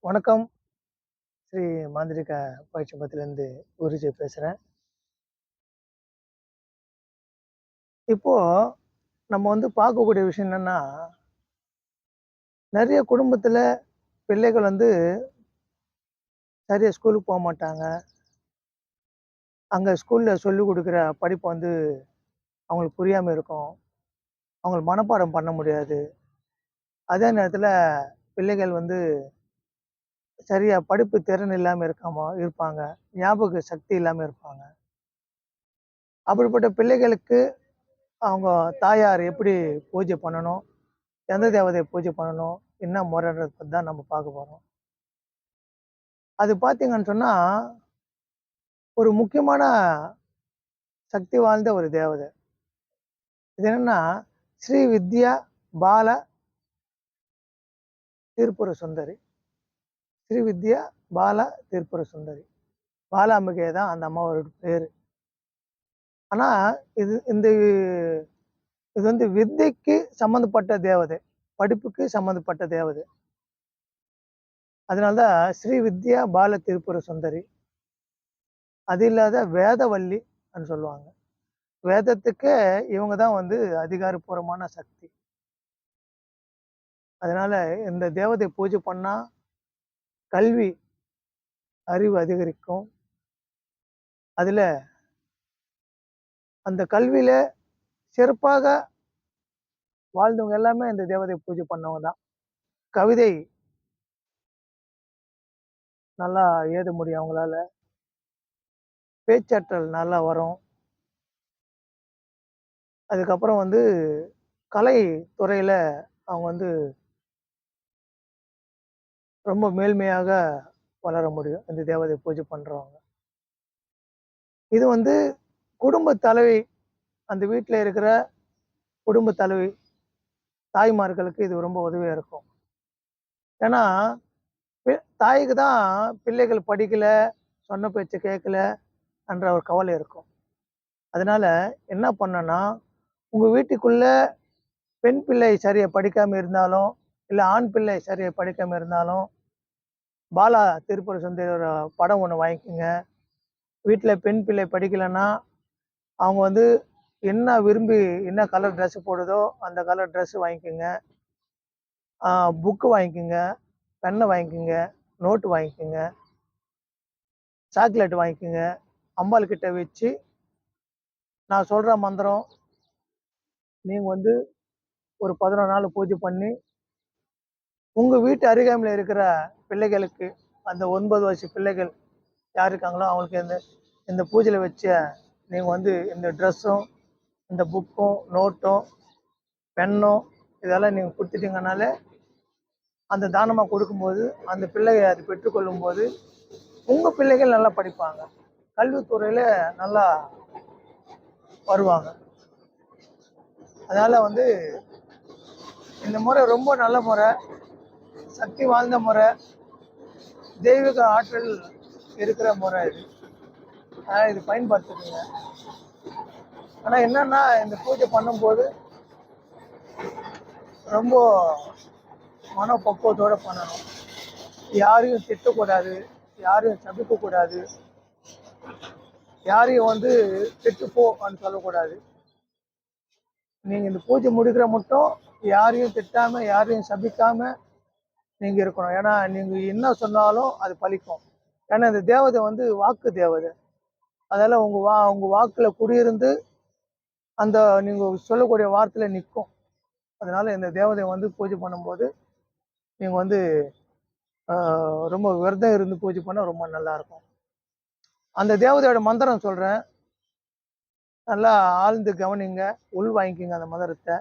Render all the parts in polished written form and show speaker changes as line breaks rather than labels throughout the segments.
வணக்கம். ஸ்ரீ மாந்திரிக பயிற்சி மையத்திலேருந்து குருஜி பேசுறேன். இப்போ நம்ம பார்க்கக்கூடிய விஷயம் என்னன்னா, நெறைய குடும்பத்தில பிள்ளைகள் சரியா ஸ்கூலுக்கு போமாட்டாங்க. அங்க ஸ்கூல்ல சொல்லிக் குடுக்குற படிப்பு அவங்களுக்கு புரியாம இருக்கும். அவங்களுக்கு மனப்பாடம் பண்ண முடியாது. அதே நேரத்தில பிள்ளைகள் சரியா படிப்பு திறன் இல்லாம இருப்பாங்க. ஞாபக சக்தி இல்லாம இருப்பாங்க. அப்படிப்பட்ட பிள்ளைகளுக்கு அவங்க தாயார் எப்படி பூஜை பண்ணணும்? எந்த தேவதைய பூஜை பண்ணணும்? என்ன முறைன்றத பத்தி தான் நம்ம பார்க்க போறோம். அது பார்த்தீங்கன்னு சொன்னா, ஒரு முக்கியமான சக்தி வாய்ந்த ஒரு தேவதை. இது என்னன்னா, ஸ்ரீ வித்யா பால திரிபுர சுந்தரி. ஸ்ரீ வித்யா பால திரிபுர சுந்தரி. பாலாம்பிகை தான் அந்த அம்மாவோட பேரு. ஆனா, இது இந்த இது வித்தைக்கு சம்மந்தப்பட்ட தேவதை. படிப்புக்கு சம்மந்தப்பட்ட தேவதை. அதனால தான் ஸ்ரீ வித்யா பால திரிபுர சுந்தரி. அது இல்லாத வேதவல்லி ன்னு சொல்லுவாங்க. வேதத்துக்கே இவங்க தான் அதிகாரப்பூர்வமான சக்தி. அதனால இந்த தேவதை பூஜை பண்ணா கல்வி, அறிவு அதிகரிக்கும். அதுல அந்த கல்வியில சிறப்பாக வாழ்ந்தவங்க எல்லாமே இந்த தேவதை பூஜை பண்ணவங்க தான். கவிதை நல்லா எழுத முடியும் அவங்களால. பேச்சாற்றல் நல்லா வரும். அதுக்கப்புறம் கலை துறையில அவங்க ரொம்ப மேல்மையாக வளர முடியும். இந்த தேவதை பூஜை பண்றவங்க. இது குடும்ப தலைவி, அந்த வீட்ல இருக்கிற குடும்ப தலைவி, தாய்மார்களுக்கு இது ரொம்ப உதவியா இருக்கும். ஏன்னா, பி தாய்க்கு தான் பிள்ளைகள் படிக்கல, சொன்ன பேச்ச கேட்கல என்ற ஒரு கவலை இருக்கும். அதனால என்ன பண்ணணும்னா, உங்க வீட்டுக்குள்ள பெண் பிள்ளை சரியா படிக்காம இருந்தாலும், இல்ல ஆண் பிள்ளை சரியா படிக்காம இருந்தாலும், பாலா திரிபுர சுந்தரியோட படம் ஒண்ணு வாங்கிக்கங்க. வீட்ல பெண் பிள்ளை படிக்கலன்னா, அவங்க என்ன விரும்பி என்ன கலர் ட்ரெஸ் போடுதோ, அந்த கலர் ட்ரெஸ் வாங்கிக்கங்க. புக் வாங்கிக்கங்க, பென்னு வாங்கிக்கங்க, நோட்டு வாங்கிக்கங்க, சாக்லேட் வாங்கிக்கங்க. அம்பாள் கிட்ட வச்சு, நான் சொல்ற மந்திரம் நீங்க ஒரு 11 நாள் பூஜை பண்ணி, உங்க வீட்டு அருகாமையில இருக்கிற பிள்ளைகளுக்கு, அந்த 9 வயசு பிள்ளைகள் யார் இருக்காங்களோ அவங்களுக்கு இந்த இந்த பூஜையில வச்ச நீங்க இந்த ட்ரெஸ்ஸும், இந்த புக்கும், நோட்டும், பென்னும் இதெல்லாம் நீங்க குடுத்துட்டீங்கனாலே, அந்த தானமா கொடுக்கும்போது, அந்த பிள்ளைக அதை பெற்றுக்கொள்ளும்போது, உங்க பிள்ளைகள் நல்லா படிப்பாங்க. கல்வித்துறையில நல்லா வருவாங்க. அதனால இந்த முறை ரொம்ப நல்ல முறை, சக்தி வாய்ந்த முறை, தெய்வீக ஆற்றல் இருக்கிற முறை இது. அதனால இது பயன்படுத்துங்க. ஆனா என்னன்னா, இந்த பூஜை பண்ணும்போது ரொம்ப மனப்பக்குவத்தோட பண்ணணும். யாரையும் திட்டக்கூடாது, யாரையும் சபிக்கக்கூடாது, யாரையும் திட்டுப்போன்னு சொல்லக்கூடாது. நீங்க இந்த பூஜை முடிக்கிற மட்டும் யாரையும் திட்டாம, யாரையும் சபிக்காம நீங்க இருக்கணும். ஏன்னா நீங்க என்ன சொன்னாலும் அது பலிக்கும். ஏன்னா இந்த தேவதை வாக்கு தேவதை. அதனால உங்க வாக்குல குடியிருந்து அந்த நீங்க சொல்லக்கூடிய வார்த்தையில நிற்கும். அதனால இந்த தேவதை பூஜை பண்ணும்போது நீங்க ரொம்ப விரதம் இருந்து பூஜை பண்ணா ரொம்ப நல்லா இருக்கும். அந்த தேவதையோட மந்திரம் சொல்றேன். நல்லா ஆழ்ந்து கவனிங்க, உள் வாங்கிக்கங்க அந்த மந்திரத்தை.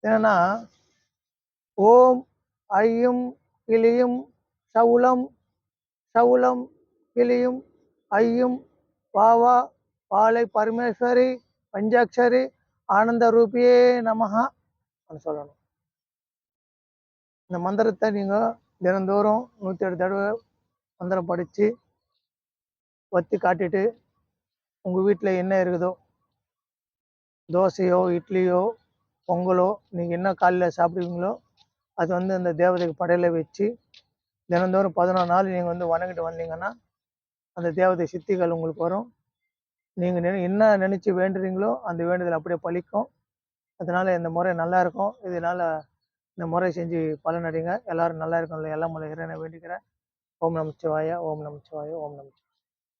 என்னன்னா, ஓம் ஐயும் கிளியும் சவுளம் சவுளம் கிளியும் ஐயும் வாவா பாலை பரமேஸ்வரி பஞ்சாட்சரி ஆனந்த ரூபியே நமஹா சொல்லணும். இந்த மந்திரத்தை நீங்க தினந்தோறும் 108 தடவை மந்திரம் படிச்சு வத்தி காட்டிட்டு, உங்க வீட்டுல என்ன இருக்குதோ, தோசையோ இட்லியோ பொங்கலோ நீங்க என்ன காலையில சாப்பிடுவீங்களோ அது அந்த தேவதைக்கு படையில வச்சு தினந்தோறும் 11 நாள் நீங்கள் வந்து வணங்கிட்டு வந்தீங்கன்னா அந்த தேவதை சித்திகள் உங்களுக்கு வரும். நீங்கள் என்ன நினச்சி வேண்டுறீங்களோ அந்த வேண்டுதல் அப்படியே பலிக்கும். அதனால இந்த முறை நல்லா இருக்கும். இதனால இந்த முறை செஞ்சு பலனடைங்க. எல்லாரும் நல்லா இருக்கணும். எல்லாம் உள்ள இறைவனை வேண்டிக்கிறேன். ஓம் நமச்சிவாய, ஓம் நமச்சிவாய, ஓம் நமச்சிவாய.